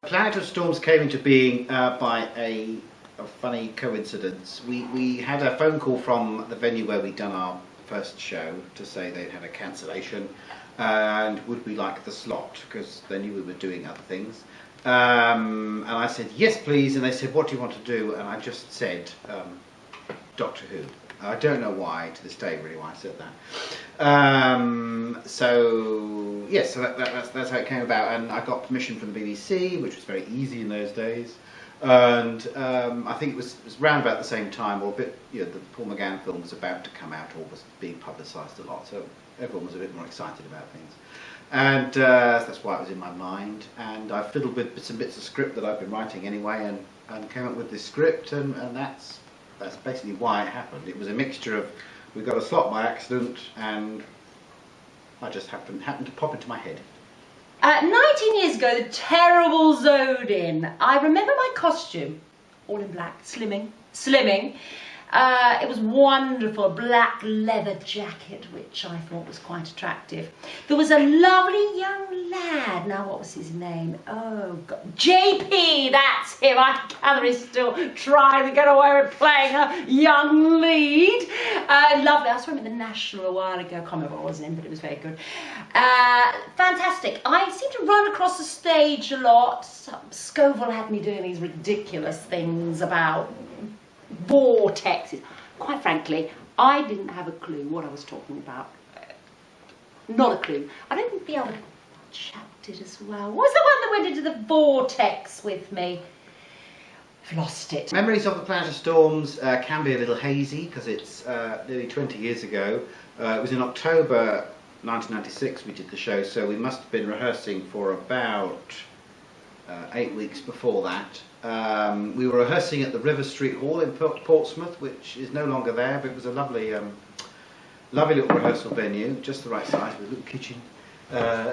Planet of Storms came into being by a funny coincidence. We had a phone call from the venue where we'd done our first show to say they'd had a cancellation and would we like the slot, because they knew we were doing other things. And I said, yes please, and they said, what do you want to do? And I just said, Doctor Who. I don't know why, to this day, really, why I said that. So, yes, so that's how it came about, and I got permission from the BBC, which was very easy in those days. And I think it was round about the same time, or a bit, the Paul McGann film was about to come out, or was being publicised a lot, so everyone was a bit more excited about things. And that's why it was in my mind, and I fiddled with some bits of script that I've been writing anyway, and came up with this script, and that's basically why it happened. It was a mixture of, we got a slot by accident, and I just happened to pop into my head. 19 years ago, the terrible zoned in. I remember my costume, all in black, slimming. It was wonderful, a black leather jacket, which I thought was quite attractive. There was a lovely young lad, now what was his name? Oh God, JP, that's him. I gather he's still trying to get away with playing a young lead. Lovely, I saw him at the National a while ago, I can't remember what was in, but it was very good. Fantastic. I seem to run across the stage a lot. Scovell had me doing these ridiculous things about vortexes. Quite frankly, I didn't have a clue what I was talking about. Not a clue. I don't think the other chap did as well. What was the one that went into the vortex with me? I've lost it. Memories of the Planet of Storms can be a little hazy, because it's nearly 20 years ago. It was in October 1996 we did the show, so we must have been rehearsing for about 8 weeks before that. We were rehearsing at the River Street Hall in Portsmouth, which is no longer there, but it was a lovely little rehearsal venue, just the right size, with a little kitchen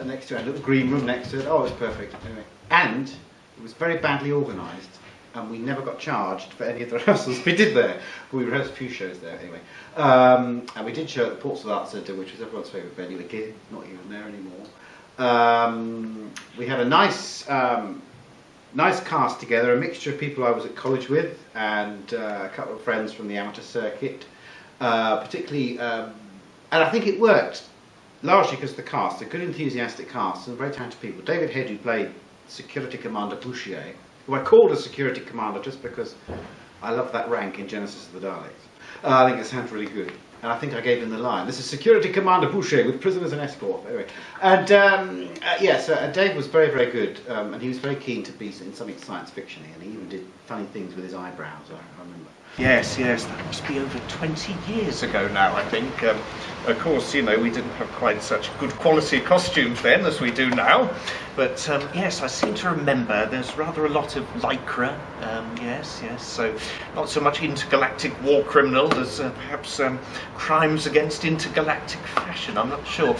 next to it, a little green room next to it. Oh, it was perfect. Anyway, and it was very badly organised, and we never got charged for any of the rehearsals we did there. But we rehearsed a few shows there anyway. And we did show at the Portsmouth Arts Centre, which was everyone's favourite venue, again, not even there anymore. We had a nice cast together, a mixture of people I was at college with, and a couple of friends from the amateur circuit, particularly, and I think it worked largely because of the cast, a good enthusiastic cast, and very talented people. David Head, who played Security Commander Bouchier, who I called a security commander just because I love that rank in Genesis of the Daleks. I think it sounds really good. And I think I gave him the line. This is Security Commander Boucher with prisoners and escort. Anyway, and Dave was very, very good, and he was very keen to be in something science fictiony, and he even did funny things with his eyebrows. I remember. Yes, that must be over 20 years ago now, I think. Of course, we didn't have quite such good quality costumes then as we do now. But yes, I seem to remember there's rather a lot of lycra, yes, so not so much intergalactic war criminal as perhaps crimes against intergalactic fashion, I'm not sure.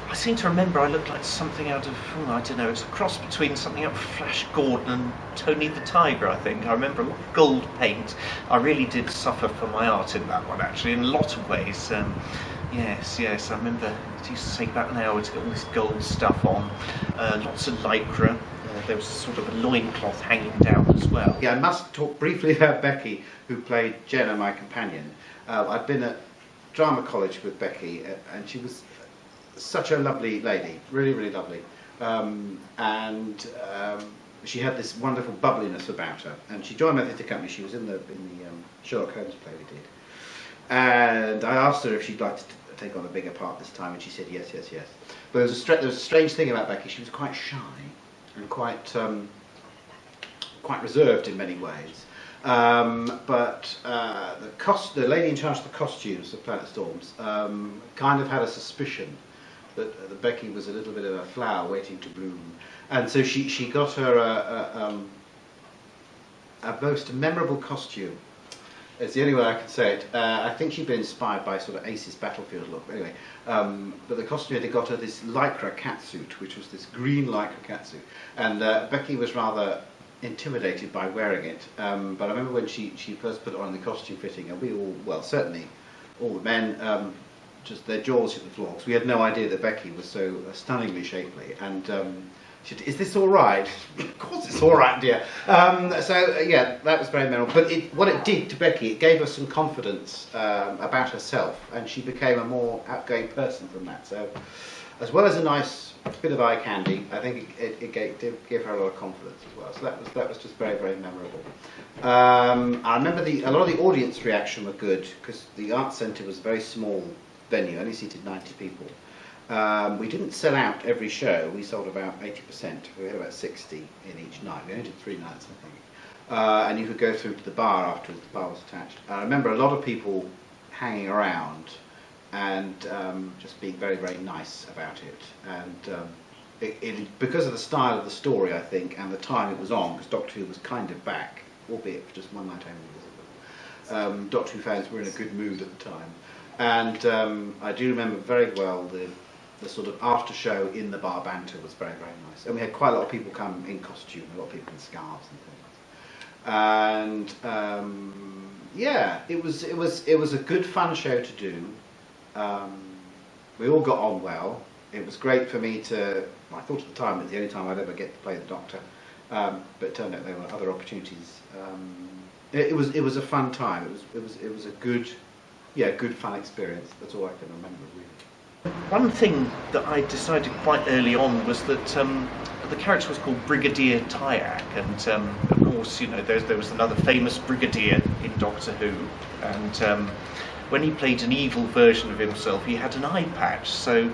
I seem to remember I looked like something out of, I don't know, it's a cross between something out of Flash Gordon and Tony the Tiger, I think. I remember a lot of gold paint. I really did suffer for my art in that one, actually, in a lot of ways. Yes, I remember it used to take about an hour to get all this gold stuff on. Lots of lycra. There was sort of a loincloth hanging down as well. Yeah, I must talk briefly about Becky, who played Jenna, my companion. I'd been at drama college with Becky, and she was such a lovely lady, really, really lovely, and she had this wonderful bubbliness about her. And she joined my theatre company. She was in the Sherlock Holmes play we did, and I asked her if she'd like to take on a bigger part this time, and she said yes. But there was a strange thing about Becky. She was quite shy and quite reserved in many ways. But the lady in charge of the costumes of Planet Storms kind of had a suspicion that Becky was a little bit of a flower waiting to bloom, and so she got her a most memorable costume. It's the only way I can say it. I think she'd been inspired by sort of Ace's Battlefield look. But anyway, but the costume, they got her this lycra catsuit, which was this green lycra catsuit, and Becky was rather intimidated by wearing it. But I remember when she first put it on the costume fitting, and we all, well, certainly all the men, just their jaws hit the floor, because we had no idea that Becky was so stunningly shapely. And Is this all right? Of course it's all right, dear. Yeah, that was very memorable. But what it did to Becky, it gave her some confidence about herself, and she became a more outgoing person from that. So, as well as a nice bit of eye candy, I think it did give her a lot of confidence as well. So that was just very, very memorable. I remember a lot of the audience reaction were good, because the Arts Centre was a very small venue, only seated 90 people. We didn't sell out every show. We sold about 80%. We had about 60 in each night. We only did 3 nights, I think. And you could go through to the bar afterwards. The bar was attached. I remember a lot of people hanging around and just being very, very nice about it. And because of the style of the story, I think, and the time it was on, because Doctor Who was kind of back, albeit for just one night only. Doctor Who fans were in a good mood at the time. And I do remember very well the sort of after show in the bar banter was very, very nice. And we had quite a lot of people come in costume, a lot of people in scarves and things. And yeah, it was a good fun show to do. We all got on well. It was great for me I thought at the time it was the only time I'd ever get to play the Doctor. But it turned out there were other opportunities. It was a fun time. It was a good fun experience. That's all I can remember, really. One thing that I decided quite early on was that the character was called Brigadier Tyak, and of course, you know, there was another famous brigadier in Doctor Who, and when he played an evil version of himself, he had an eye patch. So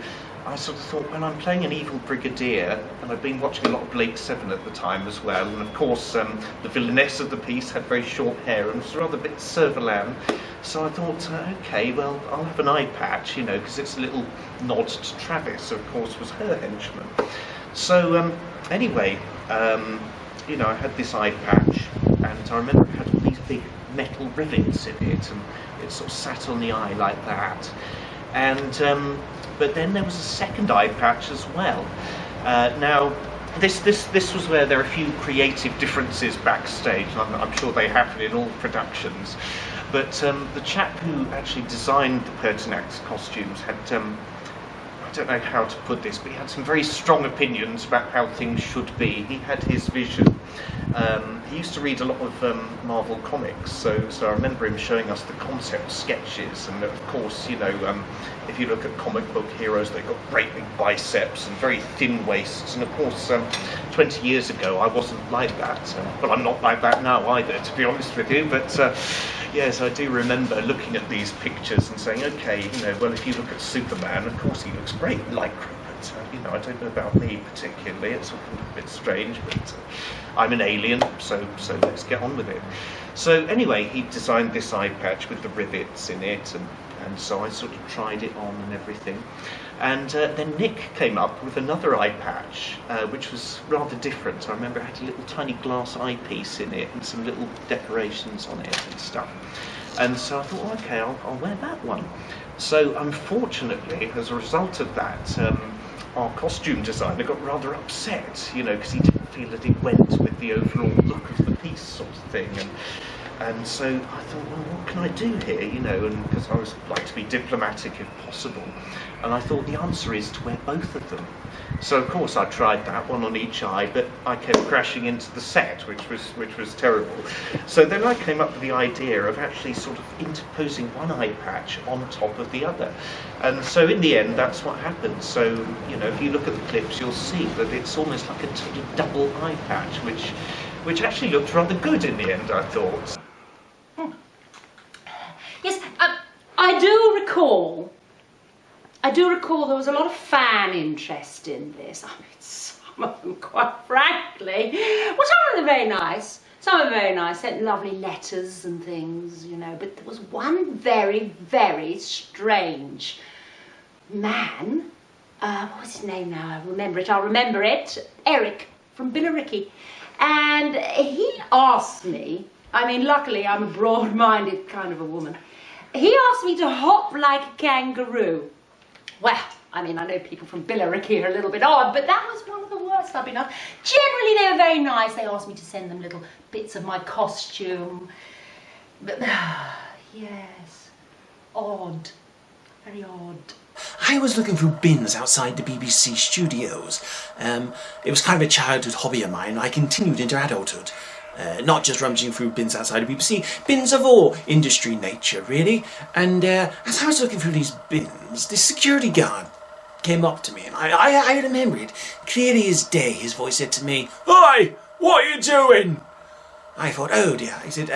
I sort of thought, when I'm playing an evil brigadier, and I've been watching a lot of Blake 7 at the time as well, and of course the villainess of the piece had very short hair and was rather a bit Servalan. So I thought, okay, well, I'll have an eye patch, you know, because it's a little nod to Travis, who of course was her henchman. So anyway, you know, I had this eye patch, and I remember it had all these big metal rivets in it, and it sort of sat on the eye like that. And but then there was a second eye patch as well. Now, this was where there are a few creative differences backstage. I'm sure they happen in all productions. But the chap who actually designed the Pertinax costumes had, I don't know how to put this, but he had some very strong opinions about how things should be. He had his vision. He used to read a lot of Marvel comics, so I remember him showing us the concept sketches, and of course, you know, if you look at comic book heroes, they've got great big biceps and very thin waists, and of course 20 years ago I wasn't like that, well, I'm not like that now either, to be honest with you, but yes, I do remember looking at these pictures and saying, okay, you know, well, if you look at Superman, of course he looks great like but you know, I don't know about me particularly, it's a bit strange, but I'm an alien, so let's get on with it. So anyway, he designed this eye patch with the rivets in it, and so I sort of tried it on and everything. And then Nick came up with another eye patch, which was rather different. I remember it had a little tiny glass eyepiece in it and some little decorations on it and stuff. And so I thought, well, okay, I'll wear that one. So unfortunately, as a result of that, our costume designer got rather upset, you know, because he didn't feel that it went with the overall look of the piece, sort of thing. And so I thought, well, what can I do here, you know, and because I always like to be diplomatic if possible. And I thought the answer is to wear both of them. So of course I tried that, one on each eye, but I kept crashing into the set, which was terrible. So then I came up with the idea of actually sort of interposing one eye patch on top of the other. And so in the end, that's what happened. So, you know, if you look at the clips, you'll see that it's almost like a totally double eye patch, which actually looked rather good in the end, I thought. Yes, I do recall there was a lot of fan interest in this. I mean, some of them, quite frankly, well, some of them very nice. Some of them very nice, sent lovely letters and things, you know, but there was one very, very strange man. What was his name now? I'll remember it. Eric from Billericay. And he asked me, I mean, luckily I'm a broad-minded kind of a woman. He asked me to hop like a kangaroo. Well, I mean, I know people from Billericay are a little bit odd, but that was one of the worst I've been on. Generally, they were very nice. They asked me to send them little bits of my costume. But, yes, odd, very odd. I was looking through bins outside the BBC studios. It was kind of a childhood hobby of mine. I continued into adulthood. Not just rummaging through bins outside the BBC, bins of all industry nature, really. And as I was looking through these bins, this security guard came up to me, and I remember it clearly as day. His voice said to me, "Hi, what are you doing?" I thought, oh dear. He said,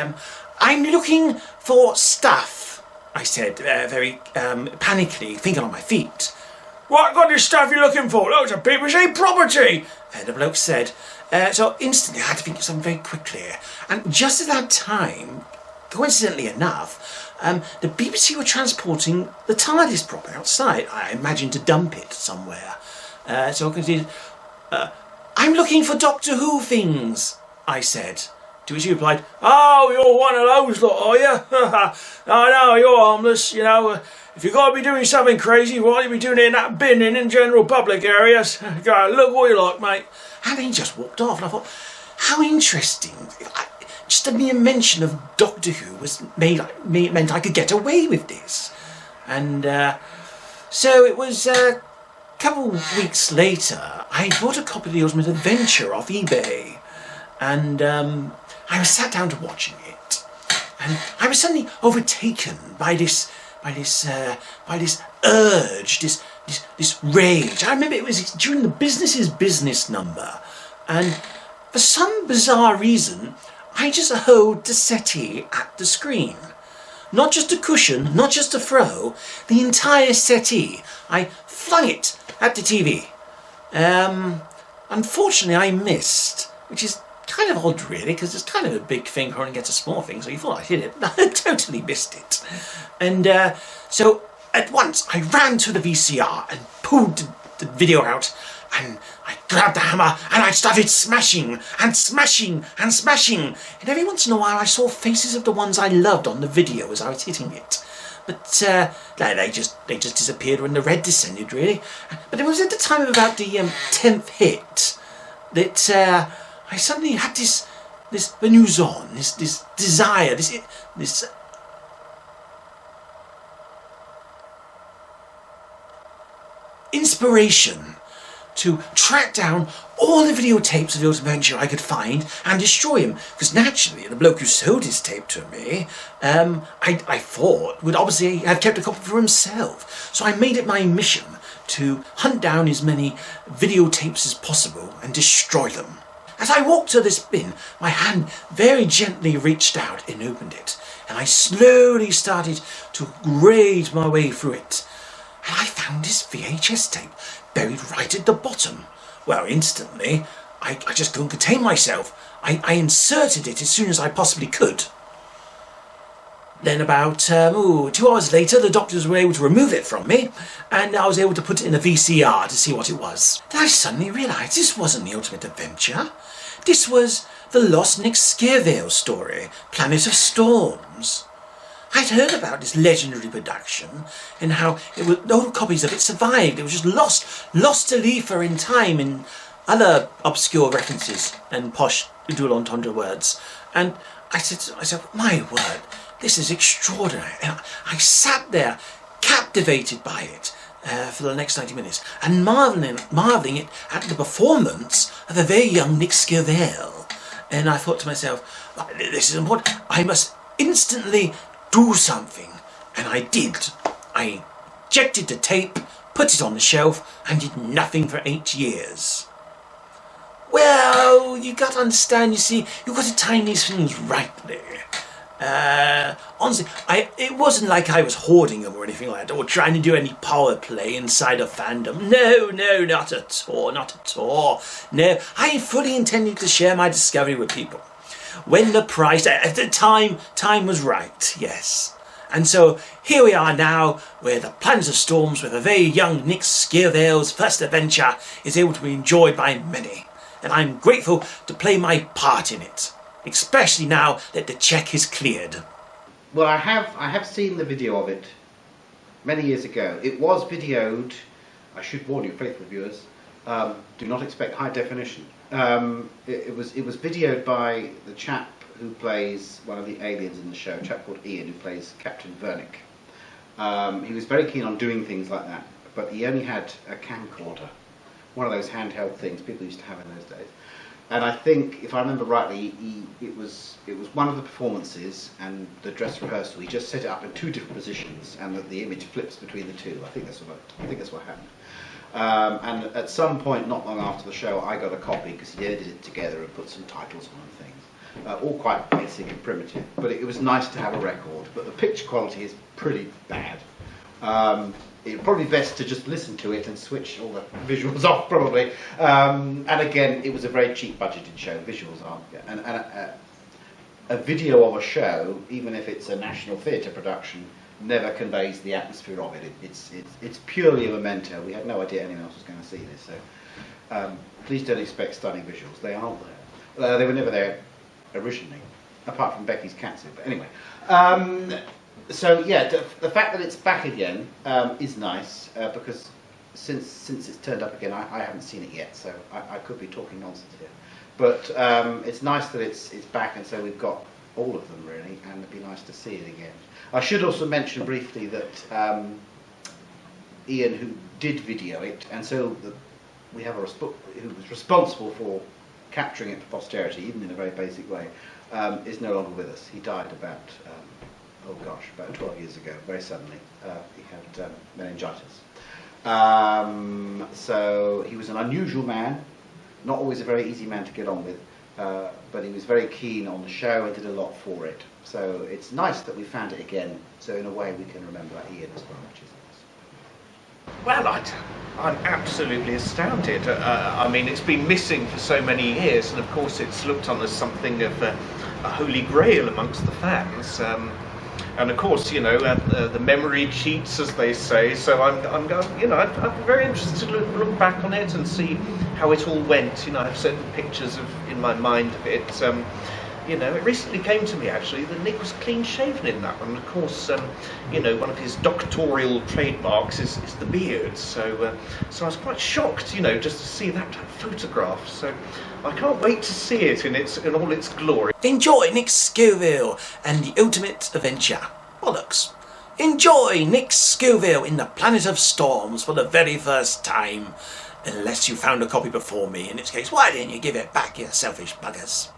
"I'm looking for stuff," I said, very panically, thinking on my feet. "What kind of stuff are you looking for?" "Oh, it's a BBC property," the bloke said. So instantly I had to think of something very quickly. And just at that time, coincidentally enough, the BBC were transporting the TARDIS property outside, I imagine to dump it somewhere. So I continued, "I'm looking for Doctor Who things," I said. To which he replied, "Oh, you're one of those lot, are you? I know, you're harmless, you know. If you've got to be doing something crazy, why don't you be doing it in that bin in general public areas? Go, look what you like, mate." And he just walked off, and I thought, how interesting. Just a mere mention of Doctor Who meant I could get away with this. And so it was a couple of weeks later, I bought a copy of The Ultimate Adventure off eBay. And I was sat down to watching it, and I was suddenly overtaken by this urge, this rage. I remember it was during the business number, and for some bizarre reason, I just hurled the settee at the screen. Not just a cushion, not just a throw, the entire settee. I flung it at the TV. Unfortunately, I missed, which is kind of odd, really, because it's kind of a big thing running against a small thing, so you thought I'd hit it, but I totally missed it. And so at once I ran to the VCR and pulled the video out, and I grabbed the hammer and I started smashing and smashing and smashing. And every once in a while I saw faces of the ones I loved on the video as I was hitting it. But they just disappeared when the red descended, really. But it was at the time of about the 10th hit that I suddenly had this venuzon, this desire, this inspiration to track down all the videotapes of The Ultimate Adventure I could find and destroy him. Because naturally, the bloke who sold his tape to me, I thought would obviously have kept a copy for himself. So I made it my mission to hunt down as many videotapes as possible and destroy them. As I walked to this bin, my hand very gently reached out and opened it, and I slowly started to grade my way through it. And I found this VHS tape buried right at the bottom. Well, instantly, I just couldn't contain myself. I inserted it as soon as I possibly could. Then about 2 hours later, the doctors were able to remove it from me, and I was able to put it in a VCR to see what it was. Then I suddenly realised this wasn't The Ultimate Adventure. This was the lost Nick Scovell story, Planet of Storms. I'd heard about this legendary production and how no copies of it survived. It was just lost to Leafer in time and other obscure references and posh dual entendre words. And I said, my word, this is extraordinary. And I sat there captivated by it for the next 90 minutes and marvelling at the performance of a very young Nick Scovell. And I thought to myself, this is important. I must instantly do something. And I did. I ejected the tape, put it on the shelf, and did nothing for 8 years. Well, you got to understand, you see, you've got to time these things rightly. Honestly, it wasn't like I was hoarding them or anything like that, or trying to do any power play inside of fandom. No, not at all, not at all. No, I fully intended to share my discovery with people. When the price, at the time was right, yes. And so here we are now, where the Planet of Storms with a very young Nick Scovell's first adventure is able to be enjoyed by many. And I'm grateful to play my part in it, especially now that the check is cleared. Well, I have seen the video of it many years ago. It was videoed. I should warn you, faithful viewers, do not expect high definition. It was videoed by the chap who plays one of the aliens in the show, a chap called Ian, who plays Captain Vernick. He was very keen on doing things like that, but he only had a camcorder, one of those handheld things people used to have in those days. And I think, if I remember rightly, it was one of the performances and the dress rehearsal. He just set it up in 2 different positions, and the image flips between the 2. I think that's what happened. And at some point, not long after the show, I got a copy because he edited it together and put some titles on and things. All quite basic and primitive, but it was nice to have a record. But the picture quality is pretty bad. It's probably best to just listen to it and switch all the visuals off, probably. And again, it was a very cheap budgeted show. Visuals aren't. And a video of a show, even if it's a National Theatre production, never conveys the atmosphere of it. It's purely a memento. We had no idea anyone else was going to see this. So please don't expect stunning visuals. They aren't there. They were never there originally, apart from Becky's catsuit. But anyway. So yeah, the fact that it's back again is nice because since it's turned up again, I haven't seen it yet, so I could be talking nonsense here. But it's nice that it's back, and so we've got all of them really, and it'd be nice to see it again. I should also mention briefly that Ian, who did video it, and so we have who was responsible for capturing it for posterity, even in a very basic way, is no longer with us. He died about. About 12 years ago, very suddenly. He had meningitis. So he was an unusual man, not always a very easy man to get on with, but he was very keen on the show and did a lot for it. So it's nice that we found it again, so in a way we can remember Ian as well, which is nice. Well, I'm absolutely astounded. I mean, it's been missing for so many years, and of course it's looked on as something of a holy grail amongst the fans. And of course, you know, the memory cheats, as they say. So I'm going, you know, I'm very interested to look back on it and see how it all went. You know, I have certain pictures in my mind of it. You know, it recently came to me actually that Nick was clean shaven in that one. Of course, you know, one of his doctorial trademarks is the beard. So I was quite shocked, you know, just to see that photograph. So I can't wait to see it in all its glory. Enjoy Nick Scovell and the ultimate adventure. Bollocks. Enjoy Nick Scovell in the Planet of Storms for the very first time. Unless you found a copy before me, in which case, why didn't you give it back, you selfish buggers?